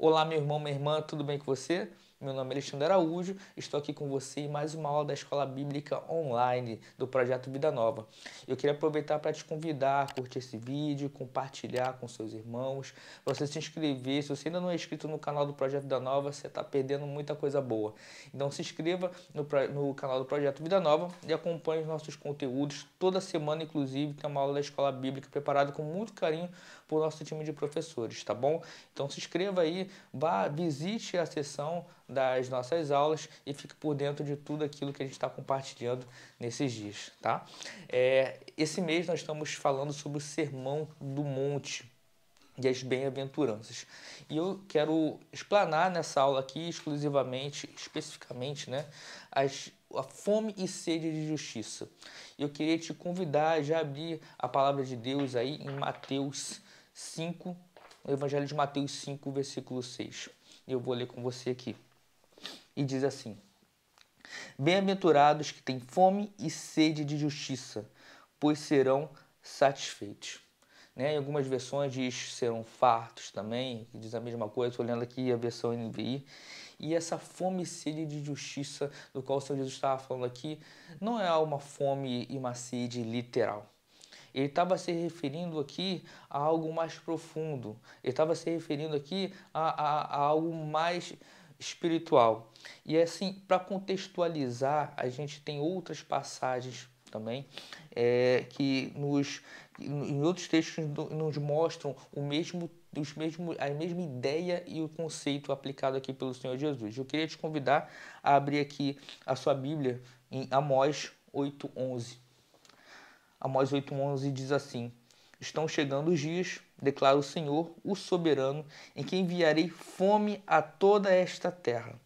Olá, meu irmão, minha irmã, tudo bem com você? Meu nome é Alexandre Araújo, estou aqui com você em mais uma aula da Escola Bíblica Online do Projeto Vida Nova. Eu queria aproveitar para te convidar a curtir esse vídeo, compartilhar com seus irmãos, para você se inscrever. Se você ainda não é inscrito no canal do Projeto Vida Nova, você está perdendo muita coisa boa. Então se inscreva no canal do Projeto Vida Nova e acompanhe os nossos conteúdos toda semana, inclusive, tem uma aula da Escola Bíblica preparada com muito carinho para o nosso time de professores, tá bom? Então se inscreva aí, visite a sessão das nossas aulas e fique por dentro de tudo aquilo que a gente está compartilhando nesses dias, tá? Esse mês nós estamos falando sobre o Sermão do Monte e as bem-aventuranças. E eu quero explanar nessa aula aqui exclusivamente, especificamente, né, a fome e sede de justiça. Eu queria te convidar a já abrir a palavra de Deus aí em Mateus 5, o Evangelho de Mateus 5, versículo 6. Eu vou ler com você aqui. E diz assim: Bem-aventurados que têm fome e sede de justiça, pois serão satisfeitos. Né? Em algumas versões diz serão fartos também, que diz a mesma coisa. Estou olhando aqui a versão NVI. E essa fome e sede de justiça do qual o Senhor Jesus estava falando aqui, não é uma fome e uma sede literal. Ele estava se referindo aqui a algo mais profundo. Ele estava se referindo aqui a algo mais espiritual. E assim, para contextualizar, a gente tem outras passagens também que em outros textos nos mostram a mesma ideia e o conceito aplicado aqui pelo Senhor Jesus. Eu queria te convidar a abrir aqui a sua Bíblia em Amós 8:11. Amós 8:11 diz assim: Estão chegando os dias, declara o Senhor, o soberano, em que enviarei fome a toda esta terra.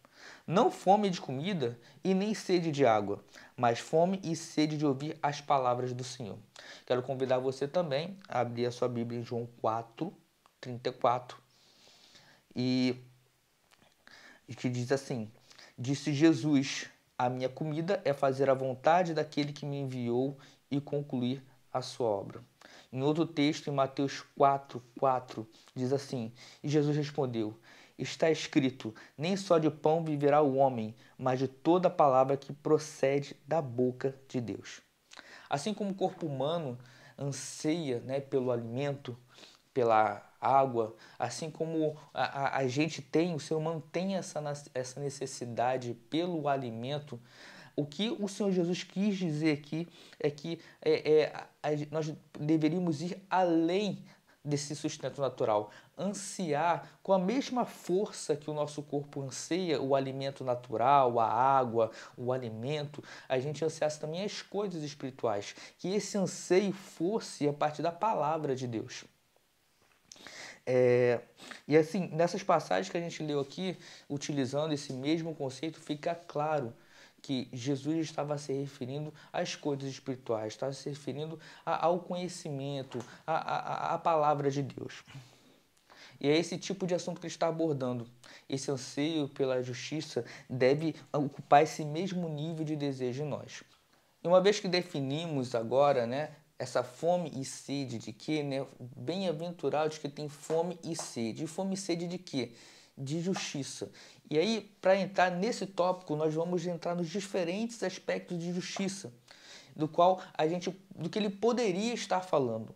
Não fome de comida e nem sede de água, mas fome e sede de ouvir as palavras do Senhor. Quero convidar você também a abrir a sua Bíblia em João 4:34 e que diz assim: Disse Jesus: A minha comida é fazer a vontade daquele que me enviou e concluir a sua obra. Em outro texto, em Mateus 4:4, diz assim: E Jesus respondeu: Está escrito: Nem só de pão viverá o homem, mas de toda palavra que procede da boca de Deus. Assim como o corpo humano anseia, né, pelo alimento, pela água, assim como a gente tem, o ser humano tem essa necessidade pelo alimento, o que o Senhor Jesus quis dizer aqui é que nós deveríamos ir além desse sustento natural, ansiar com a mesma força que o nosso corpo anseia o alimento natural, a água, o alimento, a gente ansiasse também as coisas espirituais, que esse anseio fosse a partir da palavra de Deus. E assim, nessas passagens que a gente leu aqui, utilizando esse mesmo conceito, fica claro que Jesus estava se referindo às coisas espirituais, estava se referindo ao conhecimento, à palavra de Deus. E é esse tipo de assunto que ele está abordando. Esse anseio pela justiça deve ocupar esse mesmo nível de desejo em nós. E uma vez que definimos agora, né, essa fome e sede de quê? Né? Bem-aventurados que têm fome e sede. E fome e sede de quê? De justiça. E aí, para entrar nesse tópico, nós vamos entrar nos diferentes aspectos de justiça, do que ele poderia estar falando.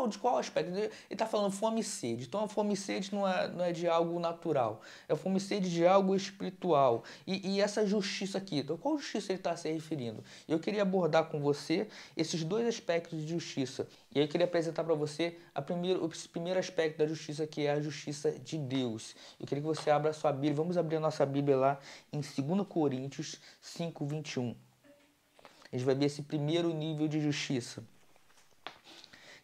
De qual aspecto? Ele está falando fome e sede. Então a fome e sede não é de algo natural. É fome e sede de algo espiritual. E essa justiça aqui, então qual justiça ele está se referindo? Eu queria abordar com você esses dois aspectos de justiça. E aí eu queria apresentar para você o primeiro aspecto da justiça, que é a justiça de Deus. Eu queria que você abra a sua Bíblia. Vamos abrir a nossa Bíblia lá em 2 Coríntios 5:21. A gente vai ver esse primeiro nível de justiça.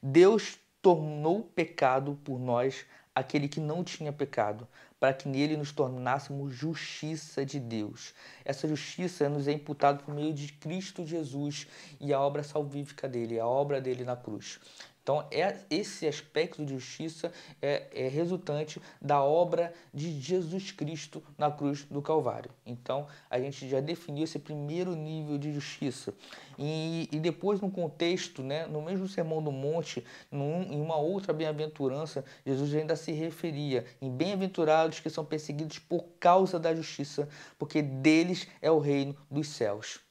Deus tornou pecado por nós aquele que não tinha pecado, para que nele nos tornássemos justiça de Deus. Essa justiça nos é imputada por meio de Cristo Jesus e a obra salvífica dele, a obra dele na cruz. Então, esse aspecto de justiça é resultante da obra de Jesus Cristo na cruz do Calvário. Então, a gente já definiu esse primeiro nível de justiça. E depois, no contexto, né, no mesmo Sermão do Monte, em uma outra bem-aventurança, Jesus ainda se referia em bem-aventurados que são perseguidos por causa da justiça, porque deles é o reino dos céus.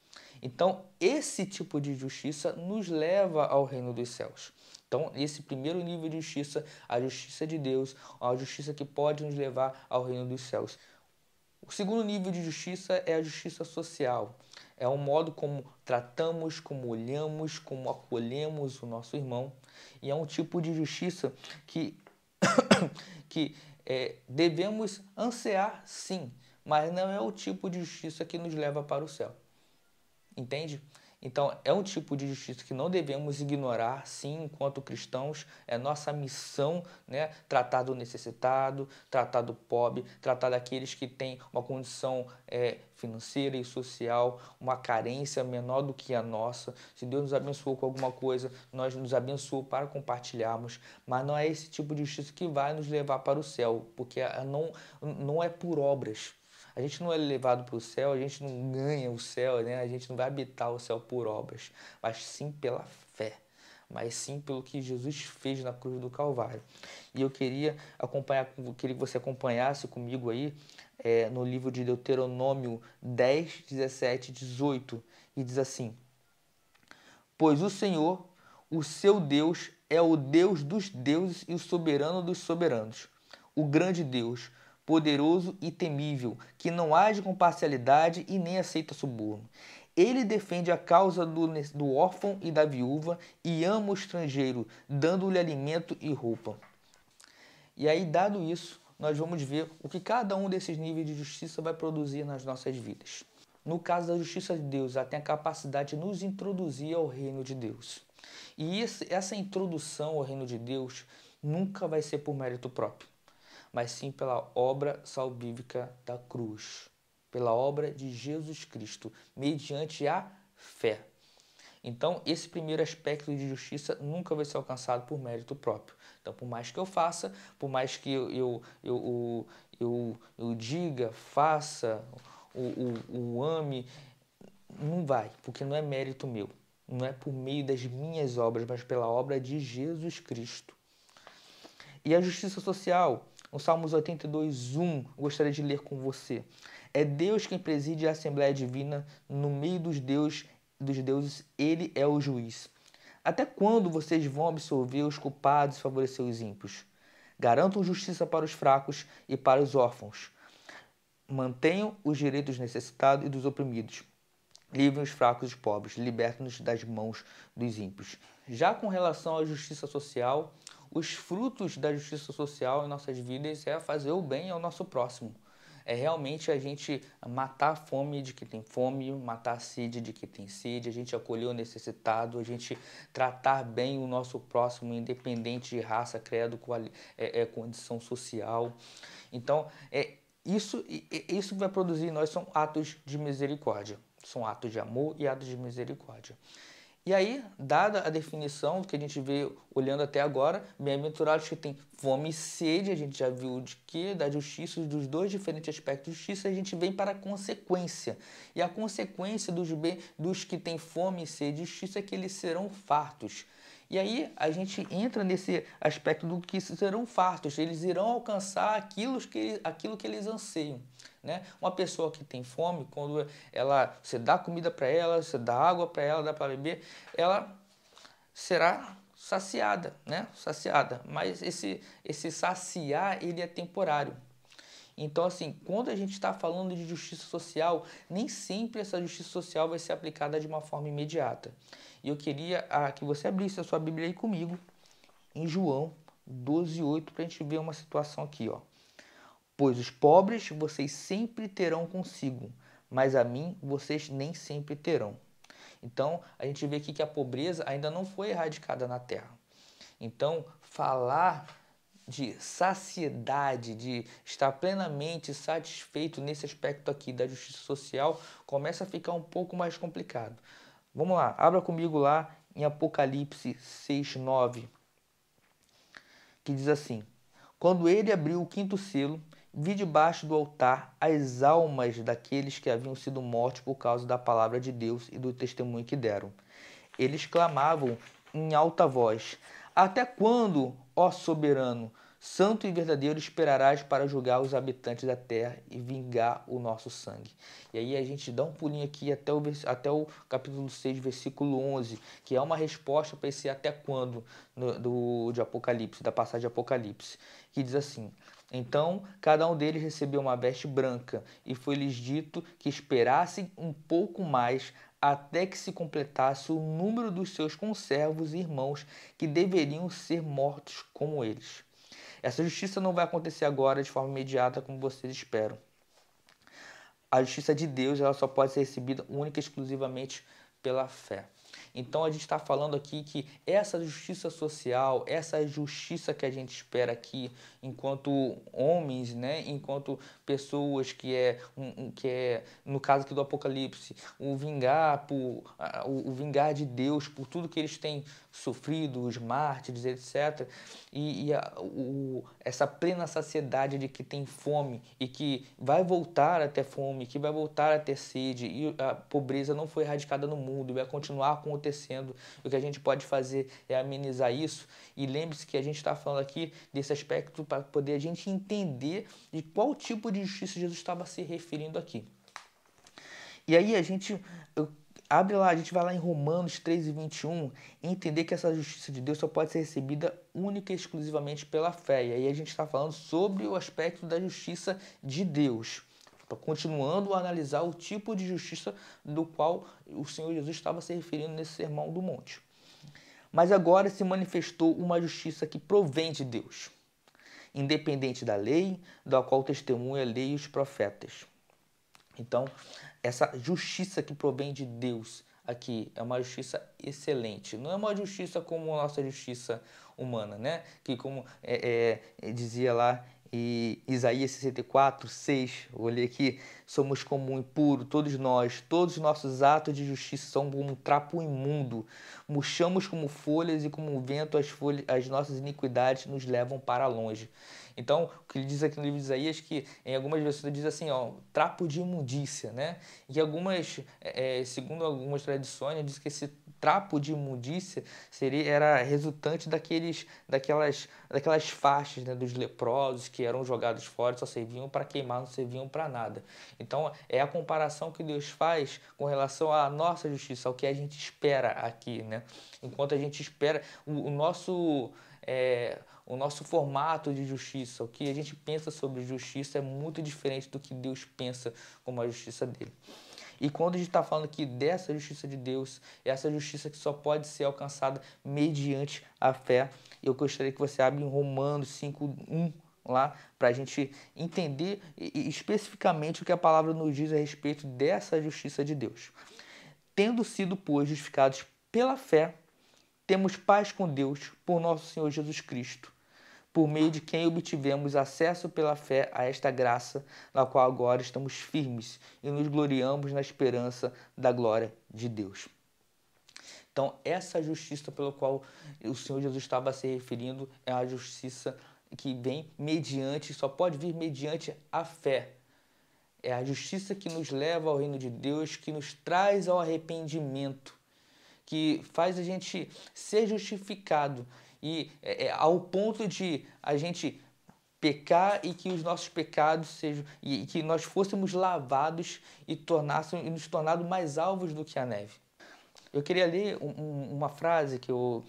Então, esse tipo de justiça nos leva ao reino dos céus. Então, esse primeiro nível de justiça, a justiça de Deus, a justiça que pode nos levar ao reino dos céus. O segundo nível de justiça é a justiça social. É o modo como tratamos, como olhamos, como acolhemos o nosso irmão. E é um tipo de justiça que, devemos ansiar, sim, mas não é o tipo de justiça que nos leva para o céu. Entende? Então, é um tipo de justiça que não devemos ignorar, sim, enquanto cristãos. É nossa missão, né, tratar do necessitado, tratar do pobre, tratar daqueles que têm uma condição financeira e social, uma carência menor do que a nossa. Se Deus nos abençoou com alguma coisa, nós nos abençoou para compartilharmos, mas não é esse tipo de justiça que vai nos levar para o céu, porque não é por obras. A gente não é levado para o céu, a gente não ganha o céu, né? A gente não vai habitar o céu por obras, mas sim pela fé, mas sim pelo que Jesus fez na cruz do Calvário. E eu queria que você acompanhasse comigo aí no livro de Deuteronômio 10, 17, 18, e diz assim: Pois o Senhor, o seu Deus, é o Deus dos deuses e o soberano dos soberanos, o grande Deus, poderoso e temível, que não age com parcialidade e nem aceita suborno. Ele defende a causa do órfão e da viúva e ama o estrangeiro, dando-lhe alimento e roupa. E aí, dado isso, nós vamos ver o que cada um desses níveis de justiça vai produzir nas nossas vidas. No caso da justiça de Deus, ela tem a capacidade de nos introduzir ao reino de Deus. E essa introdução ao reino de Deus nunca vai ser por mérito próprio, mas sim pela obra salvífica da cruz, pela obra de Jesus Cristo, mediante a fé. Então, esse primeiro aspecto de justiça nunca vai ser alcançado por mérito próprio. Então, por mais que eu faça, por mais que eu diga, faça, o ame, não vai, porque não é mérito meu. Não é por meio das minhas obras, mas pela obra de Jesus Cristo. E a justiça social, no Salmos 82:1, gostaria de ler com você. É Deus quem preside a Assembleia Divina, no meio dos deuses, ele é o juiz. Até quando vocês vão absolver os culpados e favorecer os ímpios? Garantam justiça para os fracos e para os órfãos. Mantenham os direitos dos necessitados e dos oprimidos. Livrem os fracos e os pobres, libertem-nos das mãos dos ímpios. Já com relação à justiça social, os frutos da justiça social em nossas vidas é fazer o bem ao nosso próximo. É realmente a gente matar a fome de quem tem fome, matar a sede de quem tem sede, a gente acolher o necessitado, a gente tratar bem o nosso próximo, independente de raça, credo, condição social. Então, isso que vai produzir em nós são atos de misericórdia. São atos de amor e atos de misericórdia. E aí, dada a definição que a gente vê olhando até agora, bem-aventurados que têm fome e sede, a gente já viu de que da justiça, dos dois diferentes aspectos de justiça, a gente vem para a consequência. E a consequência dos que têm fome e sede de justiça é que eles serão fartos. E aí a gente entra nesse aspecto do que serão fartos, eles irão alcançar aquilo que eles anseiam. Né? Uma pessoa que tem fome, quando você dá comida para ela, você dá água para ela, dá para beber, ela será saciada, né? Saciada. Mas esse saciar, ele é temporário. Então, assim, quando a gente está falando de justiça social, nem sempre essa justiça social vai ser aplicada de uma forma imediata. E eu queria que você abrisse a sua Bíblia aí comigo, em João 12:8, para a gente ver uma situação aqui, ó. Pois os pobres vocês sempre terão consigo, mas a mim vocês nem sempre terão. Então, a gente vê aqui que a pobreza ainda não foi erradicada na Terra. Então, falar de saciedade, de estar plenamente satisfeito nesse aspecto aqui da justiça social, começa a ficar um pouco mais complicado. Vamos lá, abra comigo lá em Apocalipse 6:9. que diz assim: quando ele abriu o quinto selo, vi debaixo do altar as almas daqueles que haviam sido mortos por causa da palavra de Deus e do testemunho que deram. Eles clamavam em alta voz: até quando, ó soberano, santo e verdadeiro, esperarás para julgar os habitantes da terra e vingar o nosso sangue? E aí a gente dá um pulinho aqui até o capítulo 6, versículo 11, que é uma resposta para esse até quando de Apocalipse, da passagem de Apocalipse, que diz assim: então cada um deles recebeu uma veste branca, e foi-lhes dito que esperassem um pouco mais até que se completasse o número dos seus conservos e irmãos que deveriam ser mortos como eles. Essa justiça não vai acontecer agora de forma imediata como vocês esperam. A justiça de Deus ela só pode ser recebida única e exclusivamente pela fé. Então a gente está falando aqui que essa justiça social, essa justiça que a gente espera aqui, enquanto homens, né, enquanto pessoas que é no caso aqui do Apocalipse, o vingar de Deus por tudo que eles têm sofrido, os mártires, etc. Essa plena saciedade de que tem fome e que vai voltar a ter fome, que vai voltar a ter sede, e a pobreza não foi erradicada no mundo, vai continuar acontecendo. O que a gente pode fazer é amenizar isso. E lembre-se que a gente está falando aqui desse aspecto para poder a gente entender de qual tipo de justiça Jesus estava se referindo aqui. E aí a gente abre lá, a gente vai lá em Romanos 3:21 e entender que essa justiça de Deus só pode ser recebida única e exclusivamente pela fé. E aí a gente está falando sobre o aspecto da justiça de Deus. Continuando a analisar o tipo de justiça do qual o Senhor Jesus estava se referindo nesse Sermão do Monte. Mas agora se manifestou uma justiça que provém de Deus, independente da lei, da qual testemunha a lei e os profetas. Então, essa justiça que provém de Deus aqui é uma justiça excelente. Não é uma justiça como a nossa justiça humana, né? Que como dizia lá em Isaías 64:6, eu olhei aqui, somos como um impuro, todos nós, todos os nossos atos de justiça são como um trapo imundo. Murchamos como folhas e como o vento as nossas iniquidades nos levam para longe. Então, o que ele diz aqui no livro de Isaías, que em algumas versões diz assim, ó, trapo de imundícia, né? E algumas, segundo algumas tradições, diz que esse trapo de imundícia era resultante daquelas faixas, né, dos leprosos que eram jogados fora, só serviam para queimar, não serviam para nada. Então, é a comparação que Deus faz com relação à nossa justiça, ao que a gente espera aqui, né? Enquanto a gente espera o nosso formato de justiça, o que a gente pensa sobre justiça é muito diferente do que Deus pensa como a justiça dele. E quando a gente está falando aqui dessa justiça de Deus, essa justiça que só pode ser alcançada mediante a fé, eu gostaria que você abra em Romanos 5:1 lá, para a gente entender especificamente o que a palavra nos diz a respeito dessa justiça de Deus. Tendo sido, pois, justificados pela fé, temos paz com Deus por nosso Senhor Jesus Cristo, por meio de quem obtivemos acesso pela fé a esta graça, na qual agora estamos firmes e nos gloriamos na esperança da glória de Deus. Então, essa justiça pela qual o Senhor Jesus estava se referindo é a justiça que vem mediante, só pode vir mediante a fé. É a justiça que nos leva ao reino de Deus, que nos traz ao arrependimento, que faz a gente ser justificado e ao ponto de a gente pecar e que os nossos pecados sejam e que nós fôssemos lavados e nos tornados mais alvos do que a neve. Eu queria ler uma frase que eu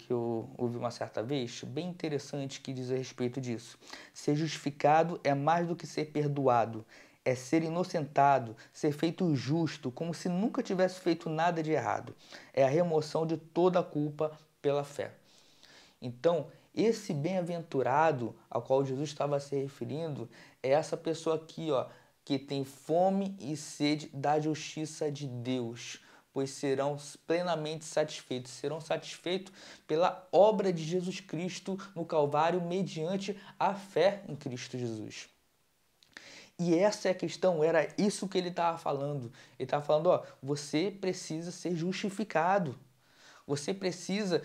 ouvi uma certa vez, bem interessante, que diz a respeito disso. Ser justificado é mais do que ser perdoado. É ser inocentado, ser feito justo, como se nunca tivesse feito nada de errado. É a remoção de toda a culpa pela fé. Então, esse bem-aventurado ao qual Jesus estava se referindo é essa pessoa aqui, ó, que tem fome e sede da justiça de Deus, pois serão plenamente satisfeitos. Serão satisfeitos pela obra de Jesus Cristo no Calvário mediante a fé em Cristo Jesus. E essa é a questão, era isso que ele estava falando. Ele estava falando, ó, você precisa ser justificado. Você precisa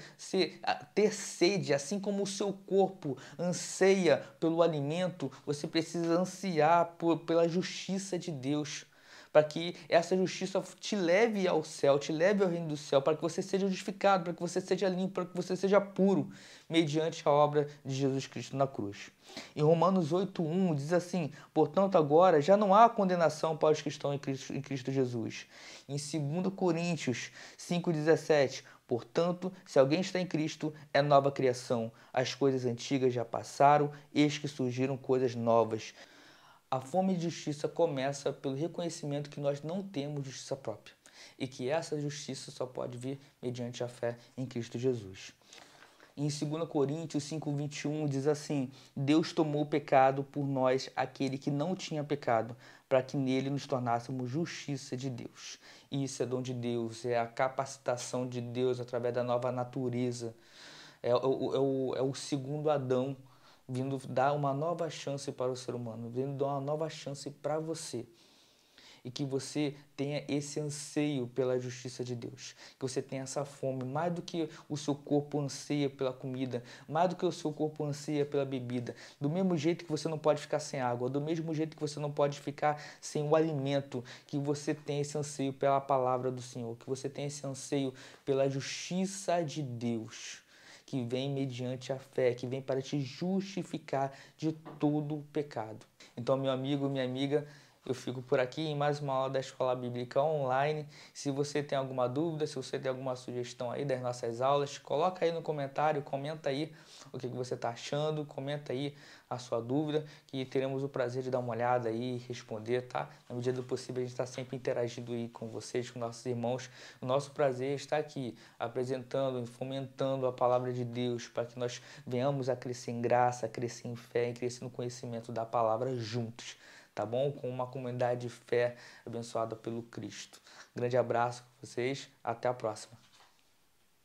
ter sede, assim como o seu corpo anseia pelo alimento, você precisa ansiar pela justiça de Deus, para que essa justiça te leve ao céu, te leve ao reino do céu, para que você seja justificado, para que você seja limpo, para que você seja puro, mediante a obra de Jesus Cristo na cruz. Em Romanos 8:1 diz assim: portanto, agora já não há condenação para os que estão em Cristo Jesus. Em 2 Coríntios 5,17: portanto, se alguém está em Cristo, é nova criação. As coisas antigas já passaram, eis que surgiram coisas novas. A fome de justiça começa pelo reconhecimento que nós não temos justiça própria e que essa justiça só pode vir mediante a fé em Cristo Jesus. Em 2 Coríntios 5:21 diz assim: Deus tomou o pecado por nós, aquele que não tinha pecado, para que nele nos tornássemos justiça de Deus. E isso é dom de Deus, é a capacitação de Deus através da nova natureza. É o segundo Adão vindo dar uma nova chance para o ser humano, vindo dar uma nova chance para você. E que você tenha esse anseio pela justiça de Deus. Que você tenha essa fome, mais do que o seu corpo anseia pela comida, mais do que o seu corpo anseia pela bebida. Do mesmo jeito que você não pode ficar sem água, do mesmo jeito que você não pode ficar sem o alimento, que você tenha esse anseio pela palavra do Senhor, que você tenha esse anseio pela justiça de Deus, que vem mediante a fé, que vem para te justificar de todo o pecado. Então, meu amigo, minha amiga, eu fico por aqui em mais uma aula da Escola Bíblica Online. Se você tem alguma dúvida, se você tem alguma sugestão aí das nossas aulas, coloca aí no comentário, comenta aí o que você está achando, comenta aí a sua dúvida, que teremos o prazer de dar uma olhada aí e responder, tá? Na medida do possível, a gente está sempre interagindo aí com vocês, com nossos irmãos. O nosso prazer é estar aqui apresentando, fomentando a palavra de Deus, para que nós venhamos a crescer em graça, a crescer em fé e crescer no conhecimento da palavra juntos. Tá bom? Com uma comunidade de fé abençoada pelo Cristo. Grande abraço para vocês, até a próxima.